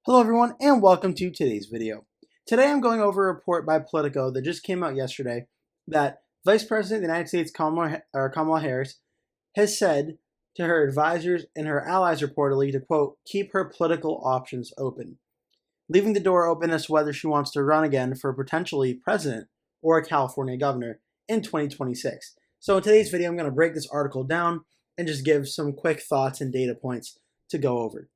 Hello everyone and welcome to today's video. Today I'm going over a report by Politico that just came out yesterday that Vice President of the United States Kamala Harris has said to her advisors and her allies reportedly to, quote, keep her political options open, leaving the door open as to whether she wants to run again for potentially president or a California governor in 2026. So in today's video I'm going to break this article down and just give some quick thoughts and data points to go over.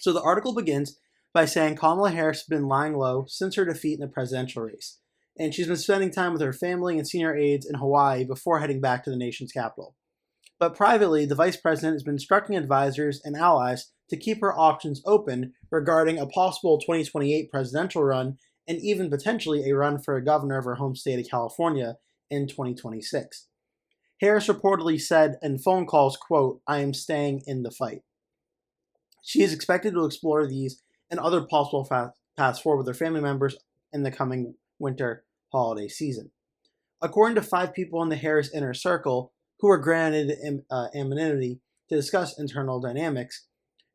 So the article begins by saying Kamala Harris has been lying low since her defeat in the presidential race, and she's been spending time with her family and senior aides in Hawaii before heading back to the nation's capital. But privately, the vice president has been instructing advisors and allies to keep her options open regarding a possible 2028 presidential run and even potentially a run for a governor of her home state of California in 2026. Harris reportedly said in phone calls, quote, I am staying in the fight. She is expected to explore these and other possible paths forward with her family members in the coming winter holiday season. According to 5 people in the Harris inner circle who were granted anonymity to discuss internal dynamics,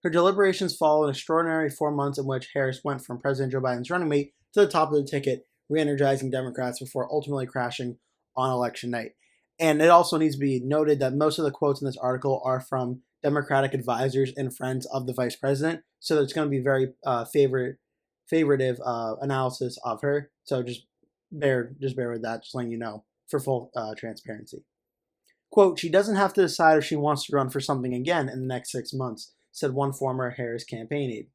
her deliberations follow an extraordinary 4 months in which Harris went from President Joe Biden's running mate to the top of the ticket, re-energizing Democrats before ultimately crashing on election night. And it also needs to be noted that most of the quotes in this article are from Democratic advisors and friends of the vice president, so it's going to be very favoritive analysis of her. So just bear with that, just letting you know for full transparency. Quote, she doesn't have to decide if she wants to run for something again in the next 6 months, said one former Harris campaign aide.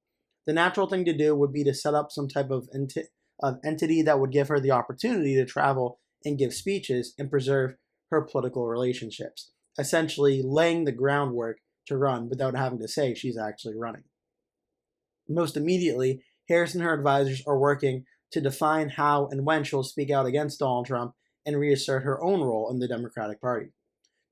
The natural thing to do would be to set up some type of entity that would give her the opportunity to travel and give speeches and preserve her political relationships, essentially laying the groundwork to run without having to say she's actually running. Most immediately, Harris and her advisors are working to define how and when she'll speak out against Donald Trump and reassert her own role in the Democratic Party.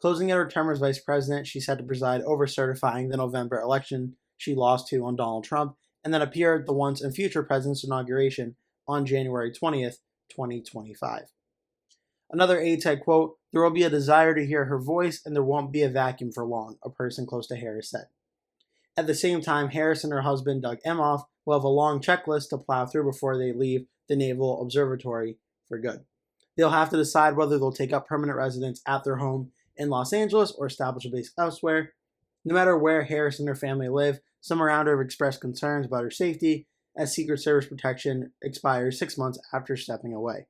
Closing out her term as vice president, she's set to preside over certifying the November election she lost to on Donald Trump, and then appear at the once and future president's inauguration on January 20th, 2025. Another aide said, quote, there will be a desire to hear her voice and there won't be a vacuum for long, a person close to Harris said. At the same time, Harris and her husband, Doug Emhoff, will have a long checklist to plow through before they leave the Naval Observatory for good. They'll have to decide whether they'll take up permanent residence at their home in Los Angeles or establish a base elsewhere. No matter where Harris and her family live, some around her have expressed concerns about her safety as Secret Service protection expires 6 months after stepping away.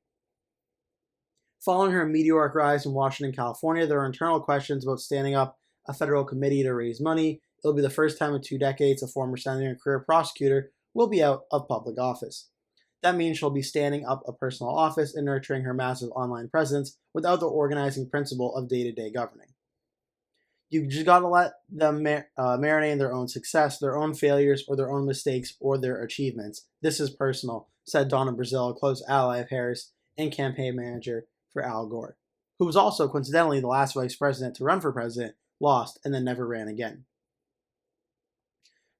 Following her meteoric rise in Washington, California, there are internal questions about standing up a federal committee to raise money. It'll be the first time in 2 decades a former senator and career prosecutor will be out of public office. That means she'll be standing up a personal office and nurturing her massive online presence without the organizing principle of day-to-day governing. You just gotta let them marinate in their own success, their own failures, or their own mistakes, or their achievements. This is personal, said Donna Brazile, a close ally of Harris and campaign manager for Al Gore, who was also coincidentally the last vice president to run for president, lost, and then never ran again.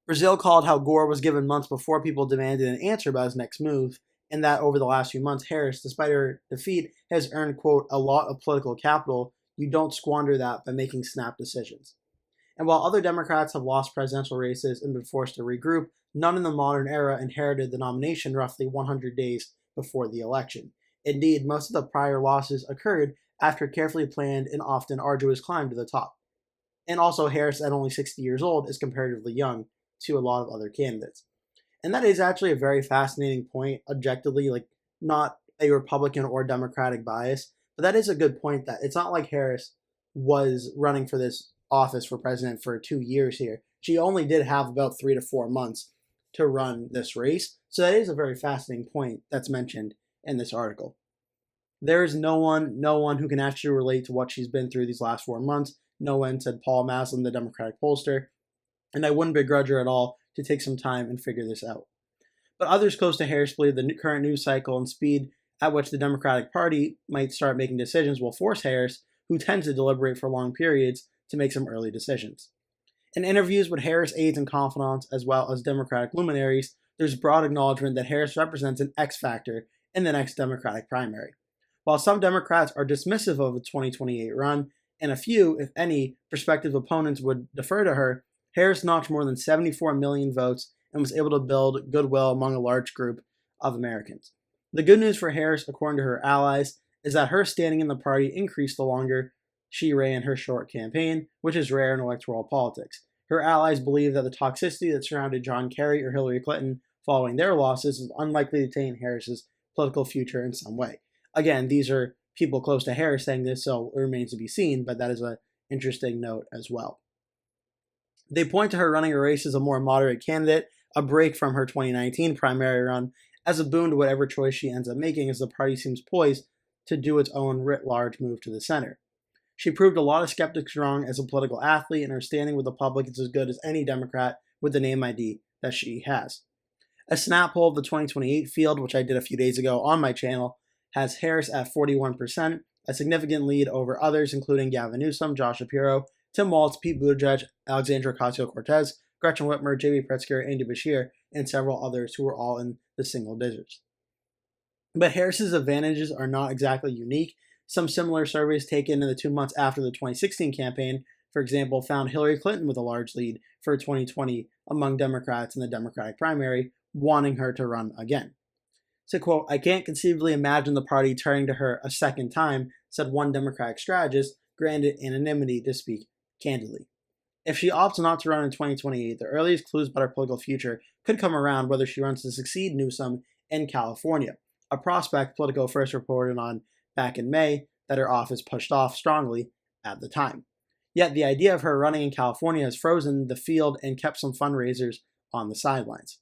Brazile called how Gore was given months before people demanded an answer about his next move, and that over the last few months, Harris, despite her defeat, has earned, quote, a lot of political capital. You don't squander that by making snap decisions. And while other Democrats have lost presidential races and been forced to regroup, none in the modern era inherited the nomination roughly 100 days before the election. Indeed, most of the prior losses occurred after a carefully planned and often arduous climb to the top. And also, Harris, at only 60 years old, is comparatively young to a lot of other candidates. And that is actually a very fascinating point, objectively, like not a Republican or Democratic bias, but that is a good point that it's not like Harris was running for this office for president for 2 years here. She only did have about 3 to 4 months to run this race. So that is a very fascinating point that's mentioned in this article. There is no one who can actually relate to what she's been through these last 4 months. No one, said Paul Maslin, the Democratic pollster, and I wouldn't begrudge her at all to take some time and figure this out. But others close to Harris believe the current news cycle and speed at which the Democratic Party might start making decisions will force Harris, who tends to deliberate for long periods, to make some early decisions. In interviews with Harris aides and confidants, as well as Democratic luminaries, there's broad acknowledgement that Harris represents an X factor in the next Democratic primary. While some Democrats are dismissive of a 2028 run, and a few, if any, prospective opponents would defer to her, Harris notched more than 74 million votes and was able to build goodwill among a large group of Americans. The good news for Harris, according to her allies, is that her standing in the party increased the longer she ran her short campaign, which is rare in electoral politics. Her allies believe that the toxicity that surrounded John Kerry or Hillary Clinton following their losses is unlikely to taint Harris's political future in some way. Again, these are people close to Harris saying this, so it remains to be seen, but that is an interesting note as well. They point to her running a race as a more moderate candidate, a break from her 2019 primary run, as a boon to whatever choice she ends up making, as the party seems poised to do its own writ large move to the center. She proved a lot of skeptics wrong as a political athlete, and her standing with the public is as good as any Democrat with the name ID that she has. A snap poll of the 2028 field, which I did a few days ago on my channel, has Harris at 41%, a significant lead over others, including Gavin Newsom, Josh Shapiro, Tim Walz, Pete Buttigieg, Alexandria Ocasio-Cortez, Gretchen Whitmer, J.B. Pritzker, Andy Beshear, and several others who were all in the single digits. But Harris's advantages are not exactly unique. Some similar surveys taken in the 2 months after the 2016 campaign, for example, found Hillary Clinton with a large lead for 2020 among Democrats in the Democratic primary, wanting her to run again. So, quote, "I can't conceivably imagine the party turning to her a second time," said one Democratic strategist, granted anonymity to speak candidly. If she opts not to run in 2028, the earliest clues about her political future could come around whether she runs to succeed Newsom in California, a prospect Politico first reported on back in May that her office pushed off strongly at the time. Yet the idea of her running in California has frozen the field and kept some fundraisers on the sidelines.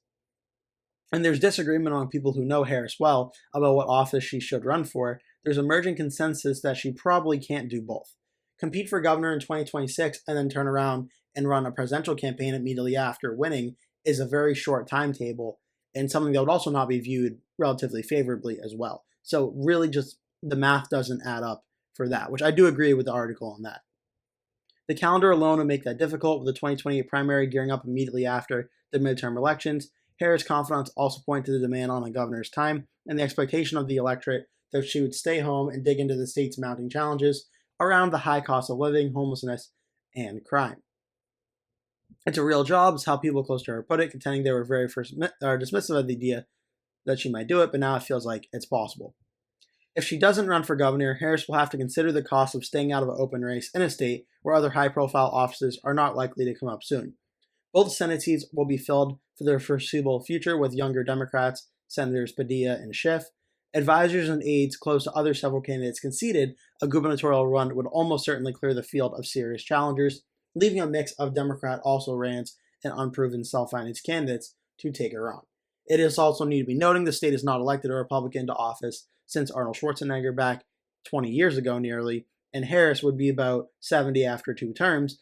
And there's disagreement among people who know Harris well about what office she should run for. There's emerging consensus that she probably can't do both. Compete for governor in 2026 and then turn around and run a presidential campaign immediately after winning is a very short timetable and something that would also not be viewed relatively favorably as well. So really just the math doesn't add up for that, which I do agree with the article on that. The calendar alone would make that difficult, with the 2028 primary gearing up immediately after the midterm elections. Harris' confidants also point to the demand on the governor's time and the expectation of the electorate that she would stay home and dig into the state's mounting challenges around the high cost of living, homelessness, and crime. It's a real job, is how people close to her put it, contending they were very dismissive of the idea that she might do it, but now it feels like it's possible. If she doesn't run for governor, Harris will have to consider the cost of staying out of an open race in a state where other high-profile offices are not likely to come up soon. Both Senate seats will be filled for the foreseeable future with younger Democrats, Senators Padilla and Schiff. Advisors and aides close to other several candidates conceded a gubernatorial run would almost certainly clear the field of serious challengers, leaving a mix of Democrat also-rans and unproven self-financed candidates to take her on. It is also need to be noting the state has not elected a Republican to office since Arnold Schwarzenegger back 20 years ago nearly, and Harris would be about 70 after 2 terms,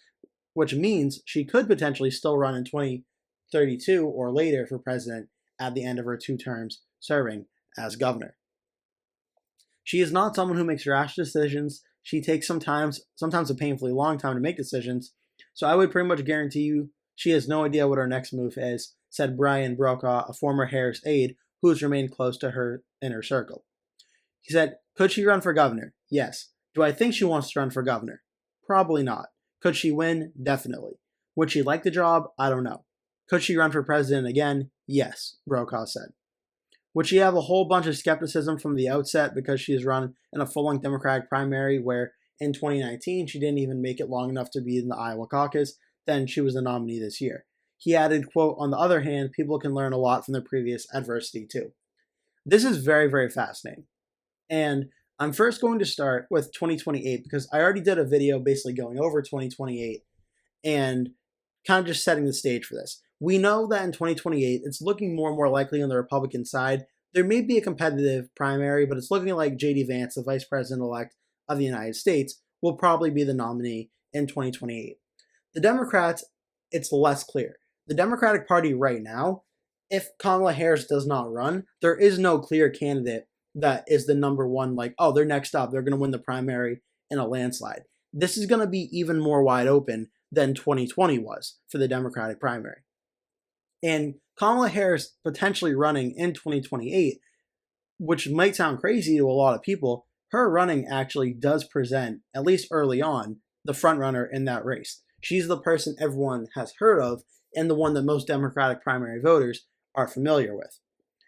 which means she could potentially still run in 2032 or later for president at the end of her 2 terms serving as governor. She is not someone who makes rash decisions. She takes sometimes a painfully long time to make decisions, so I would pretty much guarantee you she has no idea what her next move is, said Brian Brokaw, a former Harris aide who has remained close to her inner circle. He said, "Could she run for governor? Yes. Do I think she wants to run for governor? Probably not. Could she win? Definitely. Would she like the job? I don't know. Could she run for president again? Yes," Brokaw said. Would she have a whole bunch of skepticism from the outset because she has run in a full-length Democratic primary where in 2019 she didn't even make it long enough to be in the Iowa caucus? Then she was the nominee this year. He added, quote, "On the other hand, people can learn a lot from their previous adversity too." This is very, very fascinating. And I'm first going to start with 2028 because I already did a video basically going over 2028 and kind of just setting the stage for this. We know that in 2028, it's looking more and more likely on the Republican side. There may be a competitive primary, but it's looking like J.D. Vance, the vice president-elect of the United States, will probably be the nominee in 2028. The Democrats, it's less clear. The Democratic Party right now, if Kamala Harris does not run, there is no clear candidate that is the number one, like, oh, they're next up, they're going to win the primary in a landslide. This is going to be even more wide open than 2020 was for the Democratic primary. And Kamala Harris potentially running in 2028, which might sound crazy to a lot of people, her running actually does present, at least early on, the front runner in that race. She's the person everyone has heard of and the one that most Democratic primary voters are familiar with.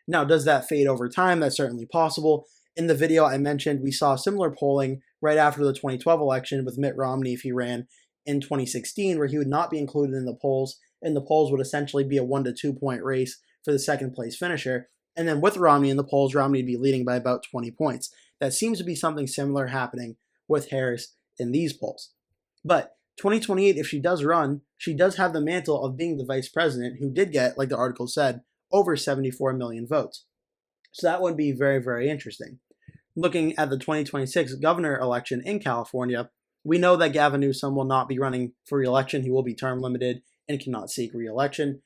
Now, does that fade over time? That's certainly possible. In the video I mentioned, we saw similar polling right after the 2012 election with Mitt Romney if he ran in 2016, where he would not be included in the polls, and the polls would essentially be a 1 to 2 point race for the second place finisher. And then with Romney in the polls, Romney would be leading by about 20 points. That seems to be something similar happening with Harris in these polls. But 2028, if she does run, she does have the mantle of being the vice president who did get, like the article said, over 74 million votes. So that would be very, very interesting. Looking at the 2026 governor election in California, we know that Gavin Newsom will not be running for re-election. He will be term limited and cannot seek re-election.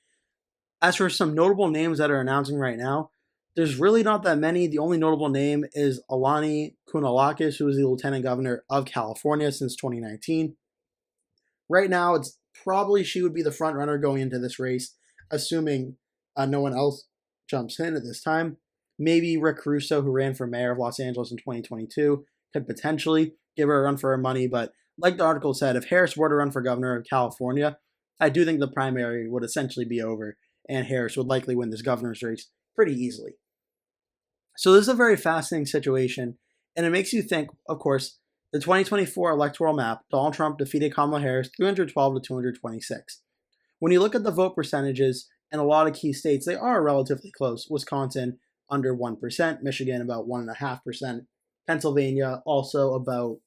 As for some notable names that are announcing right now, there's really not that many. The only notable name is Alani Kounalakis, who is the lieutenant governor of California since 2019. Right now, it's probably she would be the front runner going into this race, assuming no one else jumps in at this time. Maybe Rick Caruso, who ran for mayor of Los Angeles in 2022, could potentially give her a run for her money. But like the article said, if Harris were to run for governor of California, I do think the primary would essentially be over, and Harris would likely win this governor's race pretty easily. So this is a very fascinating situation, and it makes you think, of course, the 2024 electoral map, Donald Trump defeated Kamala Harris 312 to 226. When you look at the vote percentages in a lot of key states, they are relatively close. Wisconsin, under 1%, Michigan, about 1.5%, Pennsylvania, also about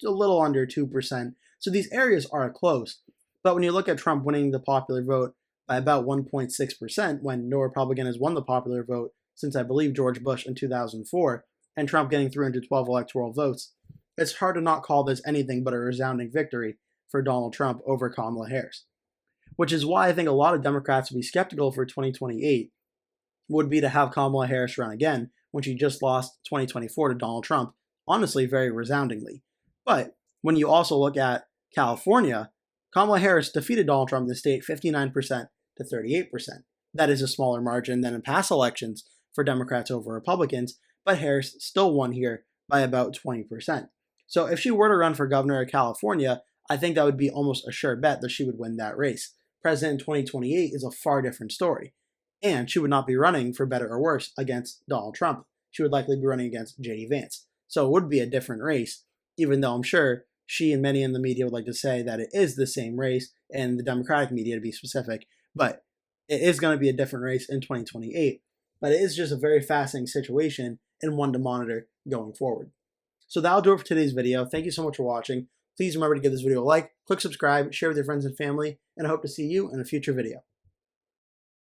a little under 2%. So these areas are close. But when you look at Trump winning the popular vote by about 1.6%, when no Republican has won the popular vote since, I believe, George Bush in 2004, and Trump getting 312 electoral votes, it's hard to not call this anything but a resounding victory for Donald Trump over Kamala Harris. Which is why I think a lot of Democrats would be skeptical for 2028 would be to have Kamala Harris run again when she just lost 2024 to Donald Trump, honestly, very resoundingly. But when you also look at California, Kamala Harris defeated Donald Trump in the state 59% to 38%. That is a smaller margin than in past elections for Democrats over Republicans, but Harris still won here by about 20%. So if she were to run for governor of California, I think that would be almost a sure bet that she would win that race. President in 2028 is a far different story. And she would not be running, for better or worse, against Donald Trump. She would likely be running against J.D. Vance. So it would be a different race, even though I'm sure she and many in the media would like to say that it is the same race, and the Democratic media to be specific. But it is going to be a different race in 2028. But it is just a very fascinating situation and one to monitor going forward. So that'll do it for today's video. Thank you so much for watching. Please remember to give this video a like, click subscribe, share with your friends and family, and I hope to see you in a future video.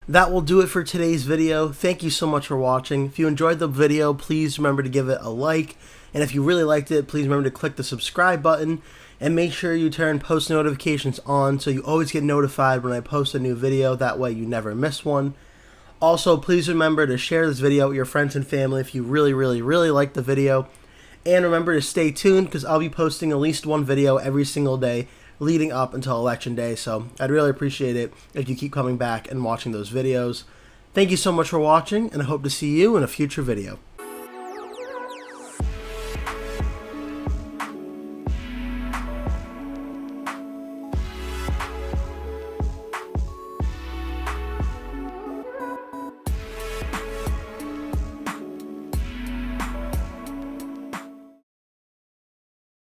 That will do it for today's video. Thank you so much for watching. If you enjoyed the video, please remember to give it a like. And if you really liked it, please remember to click the subscribe button and make sure you turn post notifications on so you always get notified when I post a new video. That way you never miss one. Also, please remember to share this video with your friends and family if you really like the video. And remember to stay tuned because I'll be posting at least one video every single day leading up until Election Day. So I'd really appreciate it if you keep coming back and watching those videos. Thank you so much for watching, and I hope to see you in a future video.